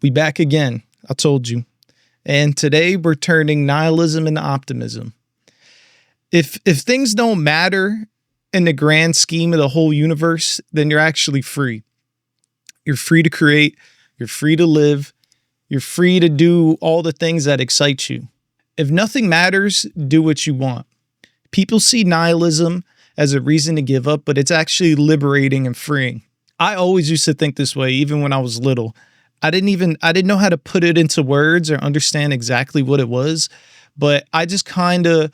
We back again. I told you. And today we're turning nihilism into optimism. If things don't matter in the grand scheme of the whole universe, then you're actually free. You're free to create. You're free to live. You're free to do all the things that excite you. If nothing matters, do what you want. People see nihilism as a reason to give up, but it's actually liberating and freeing. I always used to think this way, even when I was little. I didn't know how to put it into words or understand exactly what it was, but I just kind of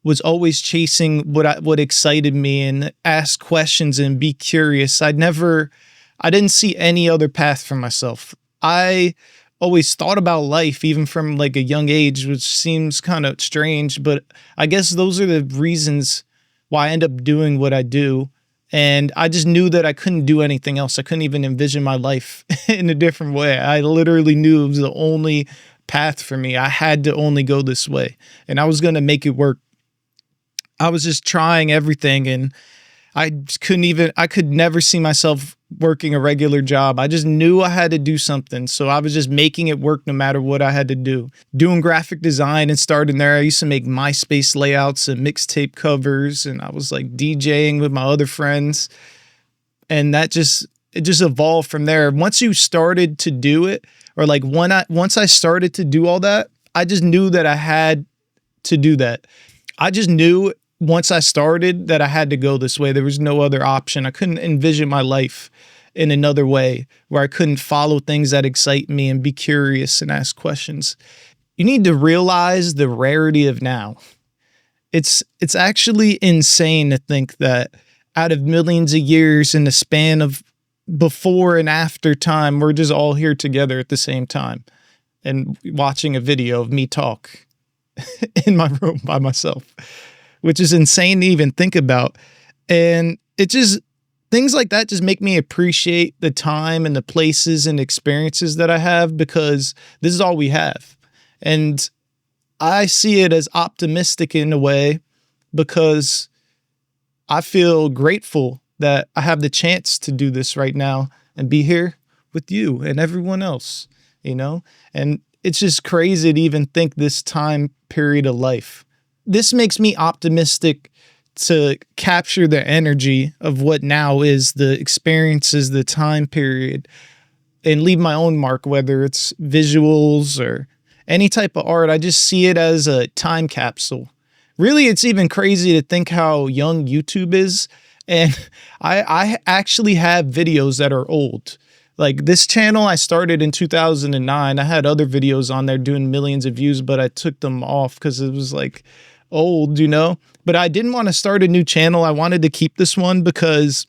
was always chasing what excited me and ask questions and be curious. I didn't see any other path for myself. I always thought about life, even from like a young age, which seems kind of strange, but I guess those are the reasons why I end up doing what I do. And I just knew that I couldn't do anything else. I couldn't even envision my life in a different way. I literally knew it was the only path for me. I had to only go this way, and I was going to make it work. I was just trying everything, and I could never see myself working a regular job. I just knew I had to do something. So I was just making it work no matter what I had to do. Doing graphic design and starting there. I used to make MySpace layouts and mixtape covers, and I was like DJing with my other friends. And it just evolved from there. Once you started to do it, or like once I started to do all that, I just knew that I had to do that. I just knew once I started that I had to go this way. There was no other option. I couldn't envision my life in another way where I couldn't follow things that excite me and be curious and ask questions. You need to realize the rarity of now. It's actually insane to think that out of millions of years in the span of before and after time, we're just all here together at the same time and watching a video of me talk in my room by myself, which is insane to even think about. And things like that just make me appreciate the time and the places and experiences that I have, because this is all we have. And I see it as optimistic in a way, because I feel grateful that I have the chance to do this right now and be here with you and everyone else, and it's just crazy to even think this time period of life. This makes me optimistic to capture the energy of what now is, the experiences, the time period, and leave my own mark, whether it's visuals or any type of art. I just see it as a time capsule. Really, it's even crazy to think how young YouTube is. And I actually have videos that are old. Like this channel I started in 2009. I had other videos on there doing millions of views, but I took them off because it was like old, but I didn't want to start a new channel. I wanted to keep this one because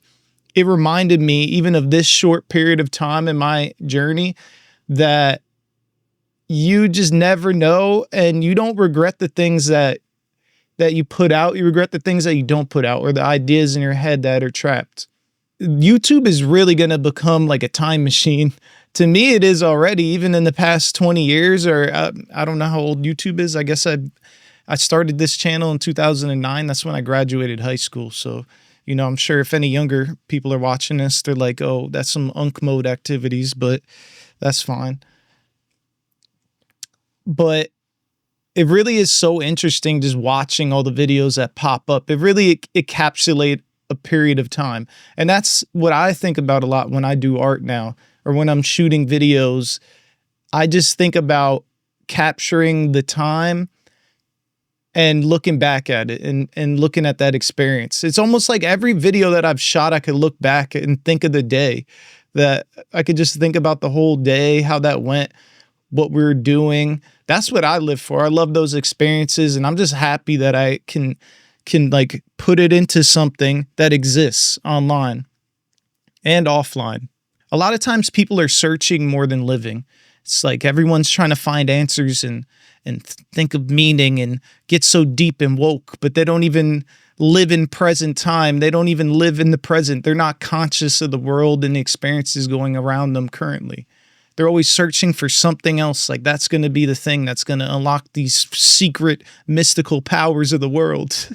it reminded me, even of this short period of time in my journey, that you just never know, and you don't regret the things that you put out. You regret the things that you don't put out, or the ideas in your head that are trapped. YouTube is really going to become like a time machine. To me, it is already, even in the past 20 years, or I don't know how old YouTube is. I guess I started this channel in 2009. That's when I graduated high school. So, I'm sure if any younger people are watching this, they're like, oh, that's some unk mode activities, but that's fine. But it really is so interesting just watching all the videos that pop up. It really encapsulates a period of time. And that's what I think about a lot when I do art now, or when I'm shooting videos. I just think about capturing the time and looking back at it and looking at that experience. It's almost like every video that I've shot, I could look back and think of the day, that I could just think about the whole day, how that went, what we were doing. That's what I live for. I love those experiences, and I'm just happy that I can like put it into something that exists online and offline. A lot of times people are searching more than living. It's like everyone's trying to find answers and think of meaning and get so deep and woke, but they don't even live in present time. They don't even live in the present. They're not conscious of the world and the experiences going around them currently. They're always searching for something else. Like that's going to be the thing that's going to unlock these secret mystical powers of the world.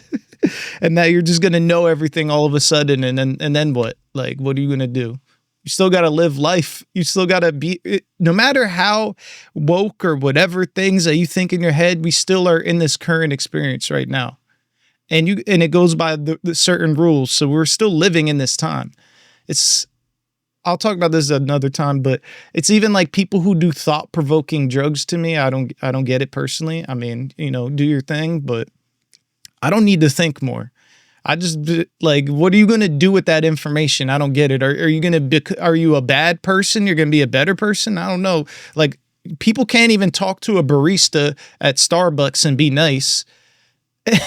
And that you're just going to know everything all of a sudden. And then what? Like, what are you going to do? You still got to live life. You still got to be, no matter how woke or whatever things that you think in your head, we still are in this current experience right now. And it goes by the certain rules. So we're still living in this time. I'll talk about this another time, but it's even like people who do thought-provoking drugs to me. I don't get it personally. I mean, do your thing, but I don't need to think more. I just like, what are you going to do with that information? I don't get it. Are you a bad person? You're going to be a better person? I don't know. Like, people can't even talk to a barista at Starbucks and be nice.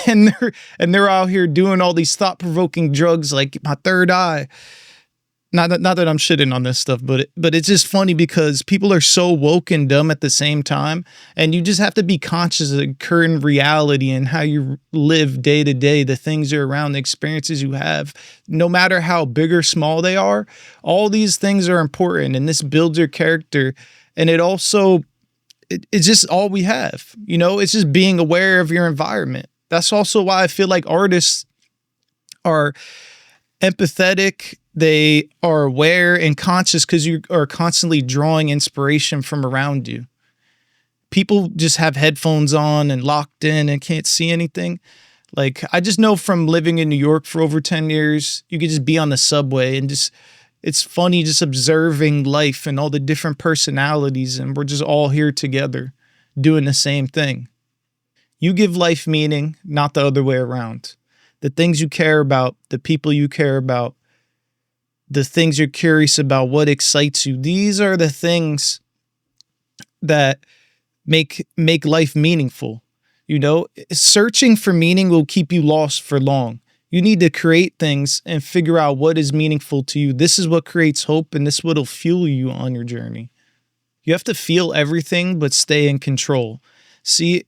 And they're out here doing all these thought-provoking drugs like my third eye. Not that I'm shitting on this stuff, but it's just funny because people are so woke and dumb at the same time, and you just have to be conscious of the current reality and how you live day to day, the things you're around, the experiences you have, no matter how big or small they are. All these things are important, and this builds your character, and it also it's just all we have. It's just being aware of your environment. That's also why I feel like artists are empathetic. They are aware and conscious because you are constantly drawing inspiration from around you. People just have headphones on and locked in and can't see anything. Like, I just know from living in New York for over 10 years, you could just be on the subway and it's funny just observing life and all the different personalities, and we're just all here together doing the same thing. You give life meaning, not the other way around. The things you care about, the people you care about, the things you're curious about, what excites you. These are the things that make life meaningful. Searching for meaning will keep you lost for long. You need to create things and figure out what is meaningful to you. This is what creates hope, and this is what will fuel you on your journey. You have to feel everything, but stay in control. See,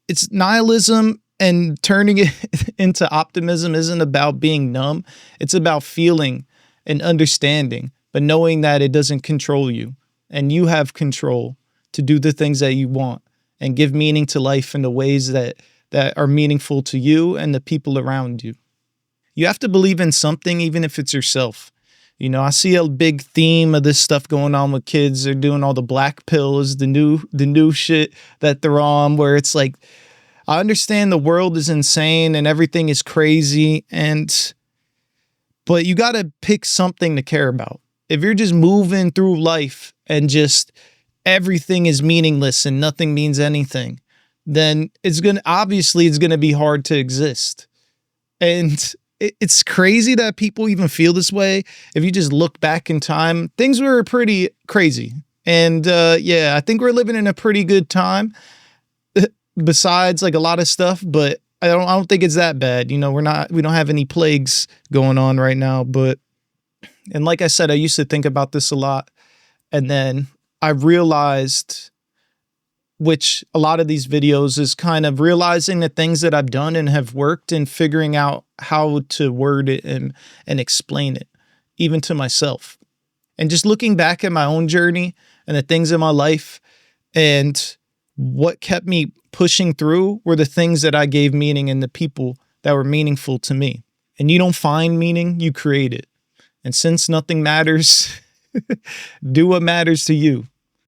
it's nihilism, and turning it into optimism isn't about being numb. It's about feeling and understanding, but knowing that it doesn't control you, and you have control to do the things that you want and give meaning to life in the ways that are meaningful to you and the people around you. You have to believe in something, even if it's yourself. I see a big theme of this stuff going on with kids. They're doing all the black pills, the new shit that they're on, where it's like, I understand the world is insane and everything is crazy, but you got to pick something to care about. If you're just moving through life and just everything is meaningless and nothing means anything, then it's going to be hard to exist. And it's crazy that people even feel this way. If you just look back in time, things were pretty crazy. And I think we're living in a pretty good time besides like a lot of stuff, but I don't think it's that bad. We don't have any plagues going on right now, and like I said, I used to think about this a lot. And then I realized, which a lot of these videos is kind of realizing the things that I've done and have worked, and figuring out how to word it and explain it, even to myself. And just looking back at my own journey and the things in my life, and what kept me pushing through were the things that I gave meaning and the people that were meaningful to me. And you don't find meaning, you create it. And since nothing matters, do what matters to you.